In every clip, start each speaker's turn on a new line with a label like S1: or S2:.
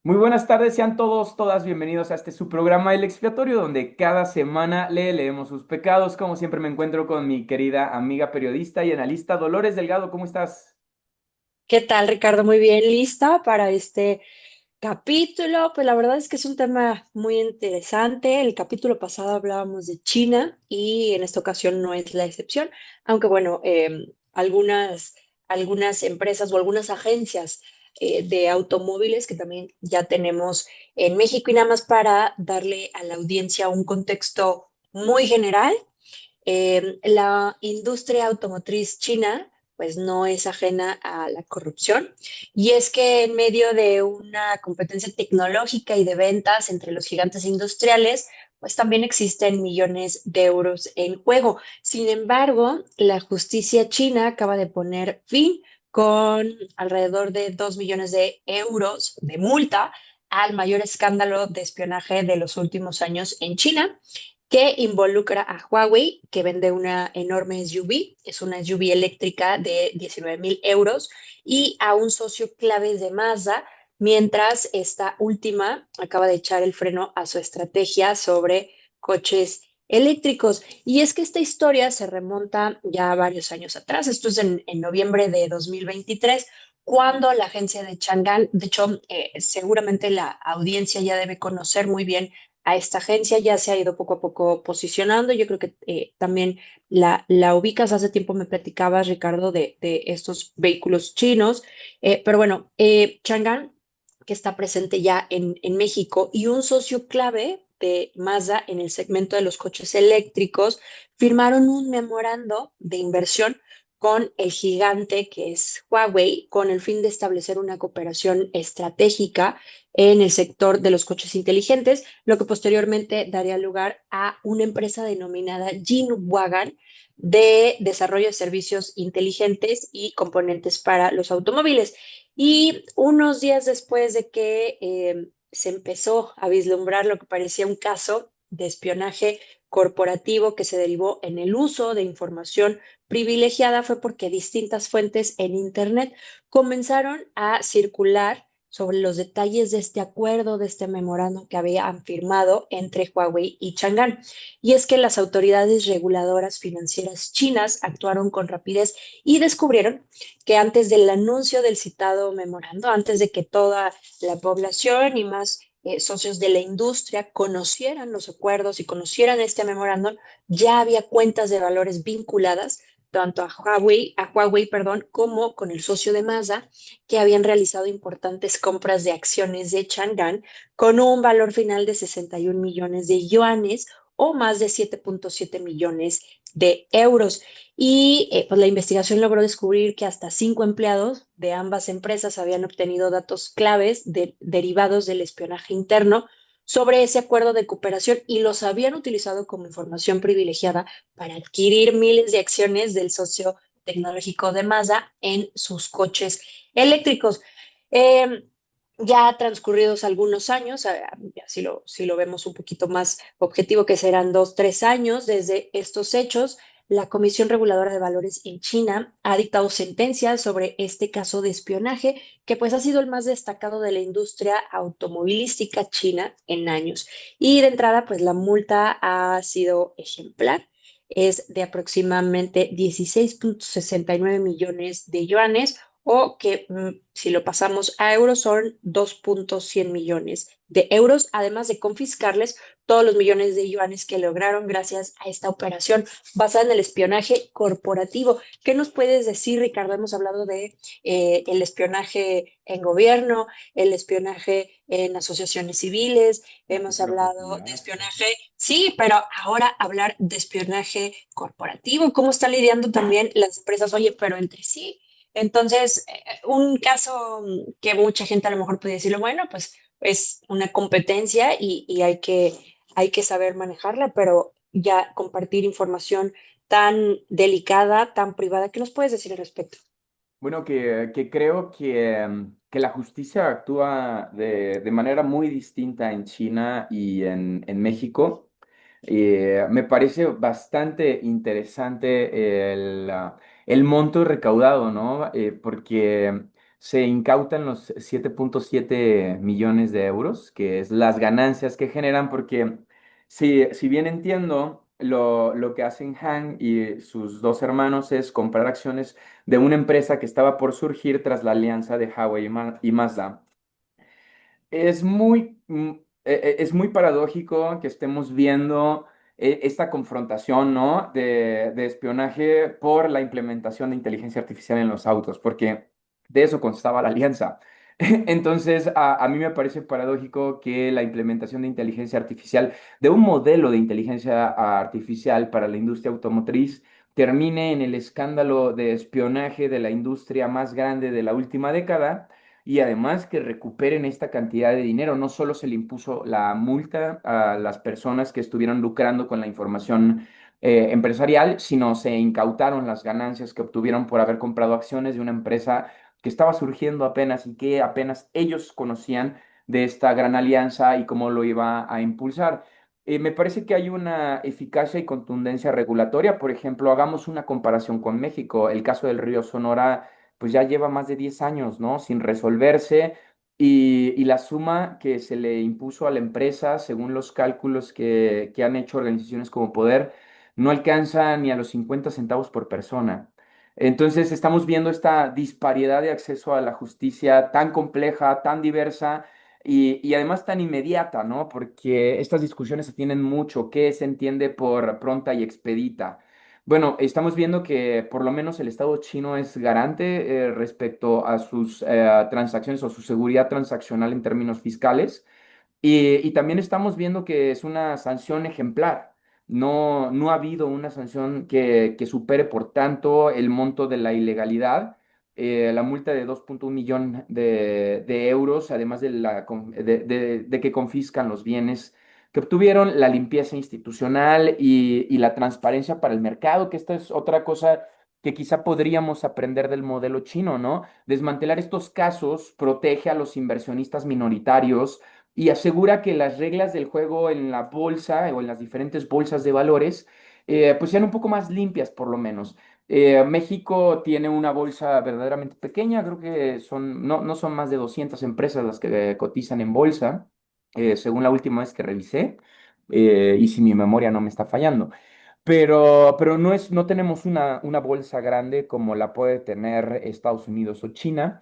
S1: Muy buenas tardes, sean todos, todas bienvenidos a su programa El Expiatorio, donde cada semana leemos sus pecados. Como siempre me encuentro con mi querida amiga periodista y analista Dolores Delgado. ¿Cómo estás?
S2: ¿Qué tal, Ricardo? Muy bien, lista para este capítulo. Pues la verdad es que es un tema muy interesante. El capítulo pasado hablábamos de China y en esta ocasión no es la excepción, aunque bueno, algunas empresas o algunas agencias de automóviles que también ya tenemos en México y nada más para darle a la audiencia un contexto muy general. La industria automotriz china pues no es ajena a la corrupción y es que en medio de una competencia tecnológica y de ventas entre los gigantes industriales, pues también existen millones de euros en juego. Sin embargo, la justicia china acaba de poner fin con alrededor de 2 millones de euros de multa al mayor escándalo de espionaje de los últimos años en China, que involucra a Huawei, que vende una enorme SUV, es una SUV eléctrica de 19.000 euros, y a un socio clave de Mazda, mientras esta última acaba de echar el freno a su estrategia sobre coches eléctricos. Y es que esta historia se remonta ya varios años atrás, esto es en noviembre de 2023, cuando la agencia de Chang'an, de hecho, seguramente la audiencia ya debe conocer muy bien a esta agencia, ya se ha ido poco a poco posicionando. Yo creo que también la ubicas. Hace tiempo me platicabas, Ricardo, de estos vehículos chinos. Pero bueno, Chang'an, que está presente ya en México, y un socio clave de Mazda en el segmento de los coches eléctricos, firmaron un memorando de inversión con el gigante que es Huawei, con el fin de establecer una cooperación estratégica en el sector de los coches inteligentes, lo que posteriormente daría lugar a una empresa denominada Jinwagon de desarrollo de servicios inteligentes y componentes para los automóviles. Y unos días después de que se empezó a vislumbrar lo que parecía un caso de espionaje corporativo que se derivó en el uso de información privilegiada, fue porque distintas fuentes en Internet comenzaron a circular sobre los detalles de este acuerdo, de este memorando que habían firmado entre Huawei y Chang'an. Y es que las autoridades reguladoras financieras chinas actuaron con rapidez y descubrieron que antes del anuncio del citado memorando, antes de que toda la población y más socios de la industria conocieran los acuerdos y conocieran este memorándum, ya había cuentas de valores vinculadas tanto a Huawei, perdón, como con el socio de Mazda, que habían realizado importantes compras de acciones de Chang'an con un valor final de 61 millones de yuanes o más de 7.7 millones de euros. Y pues la investigación logró descubrir que hasta 5 empleados de ambas empresas habían obtenido datos claves derivados del espionaje interno sobre ese acuerdo de cooperación y los habían utilizado como información privilegiada para adquirir miles de acciones del socio tecnológico de Mazda en sus coches eléctricos. Eh, ya transcurridos algunos años, ya si lo vemos un poquito más objetivo, que serán 2, 3 años desde estos hechos, la Comisión Reguladora de Valores en China ha dictado sentencias sobre este caso de espionaje, que pues ha sido el más destacado de la industria automovilística china en años. Y de entrada, pues la multa ha sido ejemplar, es de aproximadamente 16.69 millones de yuanes, o que si lo pasamos a euros son 2.100 millones de euros, además de confiscarles todos los millones de yuanes que lograron gracias a esta operación basada en el espionaje corporativo. ¿Qué nos puedes decir, Ricardo? Hemos hablado de el espionaje en gobierno, el espionaje en asociaciones civiles,
S1: A
S2: hemos
S1: título
S2: hablado de
S1: particular.
S2: espionaje, sí, pero ahora hablar de espionaje corporativo, ¿cómo están lidiando también las empresas? Oye, pero entre sí. Entonces, un caso que mucha gente a lo mejor puede decirlo, bueno, pues es una competencia y hay que saber manejarla, pero ya compartir información tan delicada, tan privada, ¿qué nos puedes decir al respecto?
S1: Bueno, que creo que la justicia actúa de manera muy distinta en China y en México. Me parece bastante interesante el monto recaudado, ¿no? Porque se incautan los 7.7 millones de euros, que es las ganancias que generan, porque si bien entiendo, lo que hacen Han y sus dos hermanos es comprar acciones de una empresa que estaba por surgir tras la alianza de Huawei y Mazda. Es es muy paradójico que estemos viendo esta confrontación, ¿no? de espionaje por la implementación de inteligencia artificial en los autos, porque de eso constaba la alianza. Entonces, a mí me parece paradójico que la implementación de inteligencia artificial, de un modelo de inteligencia artificial para la industria automotriz, termine en el escándalo de espionaje de la industria más grande de la última década y además que recuperen esta cantidad de dinero. No solo se le impuso la multa a las personas que estuvieron lucrando con la información empresarial, sino se incautaron las ganancias que obtuvieron por haber comprado acciones de una empresa que estaba surgiendo apenas y que apenas ellos conocían de esta gran alianza y cómo lo iba a impulsar. Me parece que hay una eficacia y contundencia regulatoria. Por ejemplo, hagamos una comparación con México. El caso del río Sonora pues ya lleva más de 10 años, ¿no? Sin resolverse y la suma que se le impuso a la empresa, según los cálculos que han hecho organizaciones como Poder, no alcanza ni a los 50 centavos por persona. Entonces estamos viendo esta disparidad de acceso a la justicia tan compleja, tan diversa y además tan inmediata, ¿no? Porque estas discusiones se tienen mucho. ¿Qué se entiende por pronta y expedita? Bueno, estamos viendo que por lo menos el Estado chino es garante respecto a sus transacciones o su seguridad transaccional en términos fiscales. Y también estamos viendo que es una sanción ejemplar. No ha habido una sanción que supere, por tanto, el monto de la ilegalidad. La multa de 2.1 millón de euros, además de que confiscan los bienes que obtuvieron, la limpieza institucional y la transparencia para el mercado, que esta es otra cosa que quizá podríamos aprender del modelo chino, ¿no? Desmantelar estos casos protege a los inversionistas minoritarios y asegura que las reglas del juego en la bolsa o en las diferentes bolsas de valores pues sean un poco más limpias por lo menos. México tiene una bolsa verdaderamente pequeña, creo que no son más de 200 empresas las que cotizan en bolsa, según la última vez que revisé, y si mi memoria no me está fallando. Pero no tenemos una bolsa grande como la puede tener Estados Unidos o China.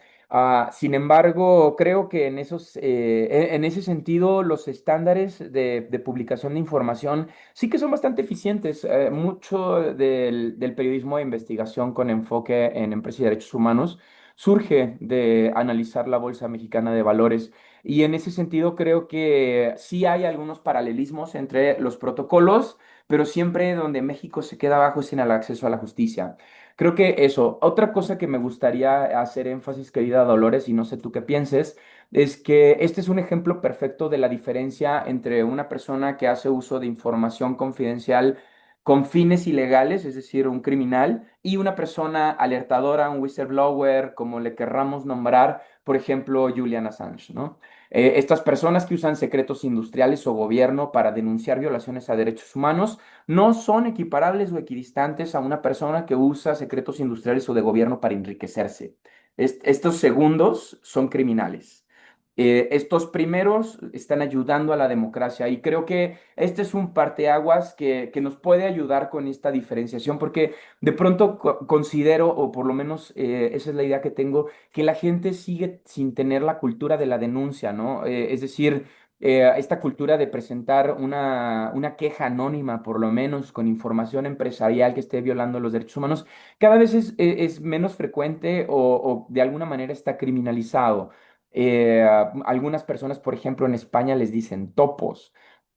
S1: Sin embargo, creo que en ese sentido los estándares de publicación de información sí que son bastante eficientes. Mucho del periodismo de investigación con enfoque en empresas y derechos humanos surge de analizar la Bolsa Mexicana de Valores. Y en ese sentido creo que sí hay algunos paralelismos entre los protocolos, pero siempre donde México se queda abajo sin el acceso a la justicia. Creo que eso. Otra cosa que me gustaría hacer énfasis, querida Dolores, y no sé tú qué pienses, es que este es un ejemplo perfecto de la diferencia entre una persona que hace uso de información confidencial con fines ilegales, es decir, un criminal, y una persona alertadora, un whistleblower, como le querramos nombrar, por ejemplo, Julian Assange, ¿no? Estas personas que usan secretos industriales o gobierno para denunciar violaciones a derechos humanos no son equiparables o equidistantes a una persona que usa secretos industriales o de gobierno para enriquecerse. Estos segundos son criminales. Estos primeros están ayudando a la democracia y creo que este es un parteaguas que nos puede ayudar con esta diferenciación porque de pronto considero, o por lo menos esa es la idea que tengo, que la gente sigue sin tener la cultura de la denuncia, ¿no? Es decir, esta cultura de presentar una queja anónima, por lo menos con información empresarial que esté violando los derechos humanos, cada vez es menos frecuente o de alguna manera está criminalizado. Algunas personas, por ejemplo, en España les dicen topos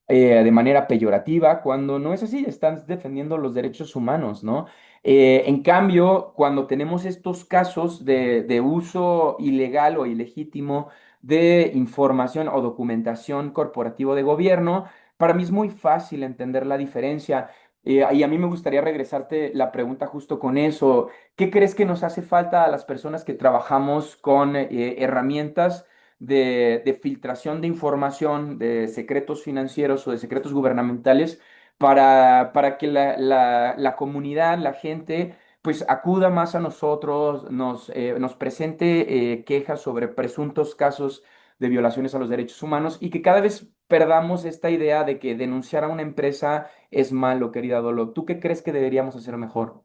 S1: de manera peyorativa, cuando no es así, están defendiendo los derechos humanos, ¿no? En cambio, cuando tenemos estos casos de uso ilegal o ilegítimo de información o documentación corporativo de gobierno, para mí es muy fácil entender la diferencia. Y a mí me gustaría regresarte la pregunta justo con eso. ¿Qué crees que nos hace falta a las personas que trabajamos con herramientas de filtración de información, de secretos financieros o de secretos gubernamentales, para que la comunidad, la gente, pues acuda más a nosotros, nos presente quejas sobre presuntos casos de violaciones a los derechos humanos y que cada vez perdamos esta idea de que denunciar a una empresa es malo, querida Dolo. ¿Tú qué crees que deberíamos hacer mejor?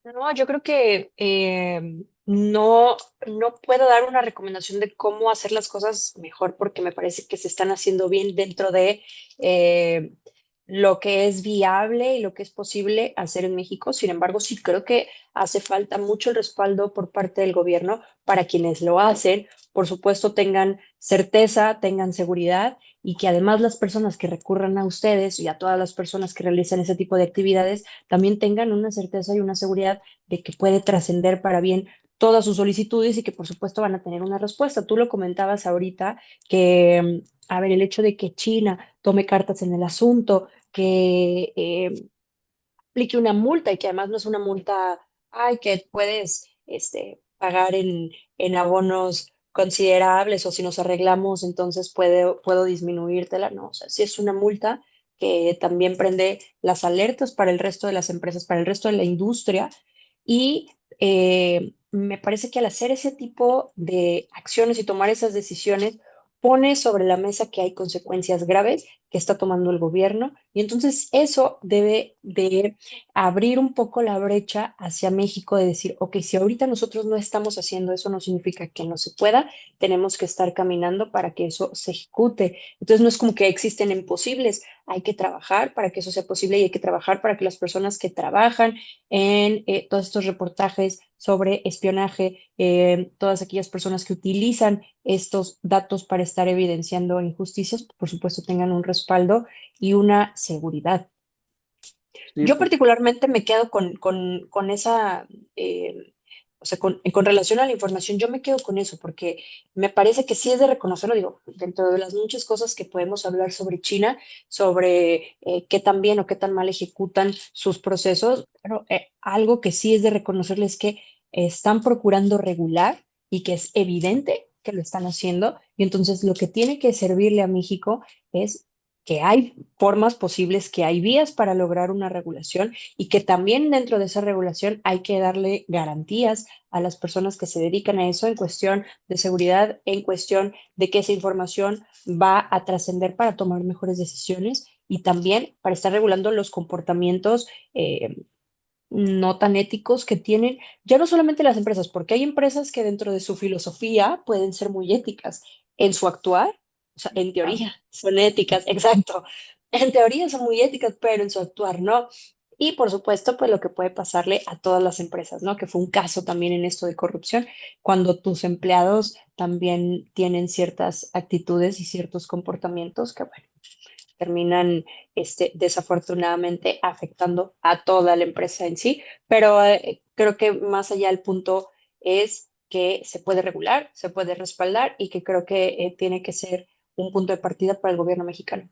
S2: No, yo creo que no, no puedo dar una recomendación de cómo hacer las cosas mejor porque me parece que se están haciendo bien dentro de eh, lo que es viable y lo que es posible hacer en México. Sin embargo, sí creo que hace falta mucho el respaldo por parte del gobierno para quienes lo hacen. Por supuesto, tengan certeza, tengan seguridad y que además las personas que recurran a ustedes y a todas las personas que realizan ese tipo de actividades también tengan una certeza y una seguridad de que puede trascender para bien todas sus solicitudes y que por supuesto van a tener una respuesta. Tú lo comentabas ahorita que, a ver, el hecho de que China tome cartas en el asunto, que aplique una multa y que además no es una multa, ay, que puedes pagar en abonos considerables o si nos arreglamos, entonces puedo disminuírtela. No, o sea, sí es una multa que también prende las alertas para el resto de las empresas, para el resto de la industria y me parece que al hacer ese tipo de acciones y tomar esas decisiones, pone sobre la mesa que hay consecuencias graves que está tomando el gobierno y entonces eso debe de abrir un poco la brecha hacia México de decir, ok, si ahorita nosotros no estamos haciendo eso, no significa que no se pueda, tenemos que estar caminando para que eso se ejecute. Entonces no es como que existen imposibles, hay que trabajar para que eso sea posible y hay que trabajar para que las personas que trabajan en todos estos reportajes sobre espionaje, todas aquellas personas que utilizan estos datos para estar evidenciando injusticias, por supuesto, tengan un respaldo y una seguridad.
S1: Sí,
S2: Yo
S1: pues,
S2: particularmente me quedo con esa, o sea, con relación a la información, yo me quedo con eso porque me parece que sí es de reconocerlo, digo, dentro de las muchas cosas que podemos hablar sobre China, sobre qué tan bien o qué tan mal ejecutan sus procesos, pero algo que sí es de reconocerles que están procurando regular y que es evidente que lo están haciendo, y entonces lo que tiene que servirle a México es que hay formas posibles, que hay vías para lograr una regulación y que también dentro de esa regulación hay que darle garantías a las personas que se dedican a eso en cuestión de seguridad, en cuestión de que esa información va a trascender para tomar mejores decisiones y también para estar regulando los comportamientos no tan éticos que tienen ya no solamente las empresas, porque hay empresas que dentro de su filosofía pueden ser muy éticas en su actuar, o sea, en
S1: ah,
S2: teoría son éticas, exacto, en teoría son muy éticas, pero en su actuar no. Y por supuesto, pues lo que puede pasarle a todas las empresas, ¿no? Que fue un caso también en esto de corrupción, cuando tus empleados también tienen ciertas actitudes y ciertos comportamientos que, bueno, terminan desafortunadamente afectando a toda la empresa en sí, pero creo que más allá del punto es que se puede regular, se puede respaldar y que creo que tiene que ser un punto de partida para el gobierno mexicano.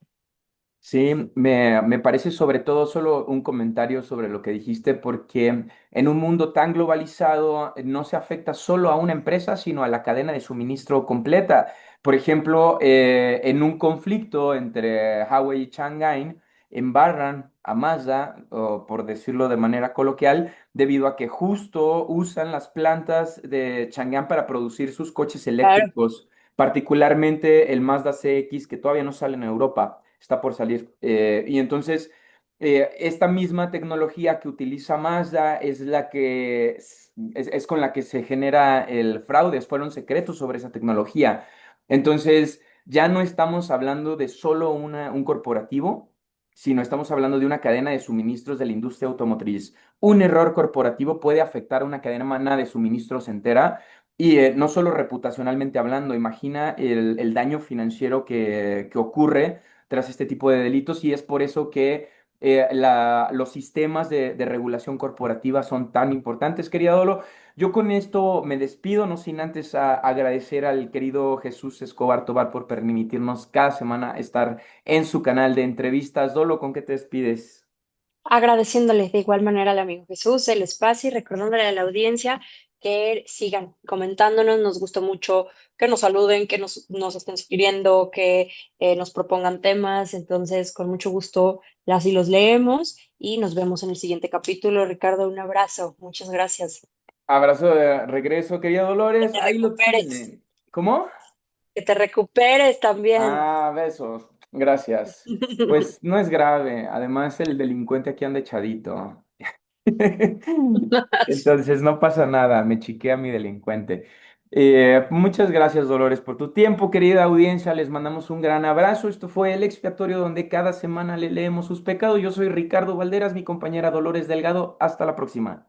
S1: sí, me parece sobre todo solo un comentario sobre lo que dijiste, porque en un mundo tan globalizado no se afecta solo a una empresa, sino a la cadena de suministro completa. Por ejemplo, en un conflicto entre Huawei y Shanghai, embarran a Mazda, o por decirlo de manera coloquial, debido a que justo usan las plantas de Chang'an para producir sus coches
S2: Claro,
S1: eléctricos, particularmente el Mazda CX, que todavía no sale en Europa, está por salir. Y entonces, esta misma tecnología que utiliza Mazda es la que es con la que se genera el fraude, fueron secretos sobre esa tecnología. Entonces, ya no estamos hablando de solo un corporativo, sino estamos hablando de una cadena de suministros de la industria automotriz. Un error corporativo puede afectar a una cadena de suministros entera y no solo reputacionalmente hablando, imagina el daño financiero que ocurre tras este tipo de delitos y es por eso que los sistemas de regulación corporativa son tan importantes, querida Dolo. Yo con esto me despido, no sin antes agradecer al querido Jesús Escobar Tobar por permitirnos cada semana estar en su canal de entrevistas. Dolo, ¿con qué te despides?
S2: agradeciéndoles de igual manera al amigo Jesús el espacio y recordándole a la audiencia que sigan comentándonos. Nos gustó mucho que nos saluden, que nos estén sugiriendo, que nos propongan temas. Entonces, con mucho gusto las y los leemos y nos vemos en el siguiente capítulo. Ricardo, un abrazo. Muchas gracias.
S1: Abrazo de regreso, querida
S2: Que
S1: Dolores.
S2: te
S1: Ahí lo
S2: recuperes.
S1: tienen. ¿Cómo?
S2: Que te recuperes también.
S1: Ah, besos. Gracias. Pues no es grave. Además, el delincuente aquí anda echadito. Entonces no pasa nada, me chiquea mi delincuente. Muchas gracias, Dolores, por tu tiempo, querida audiencia. Les mandamos un gran abrazo. Esto fue El Expiatorio, donde cada semana le leemos sus pecados. Yo soy Ricardo Valderas, mi compañera Dolores Delgado. Hasta la próxima.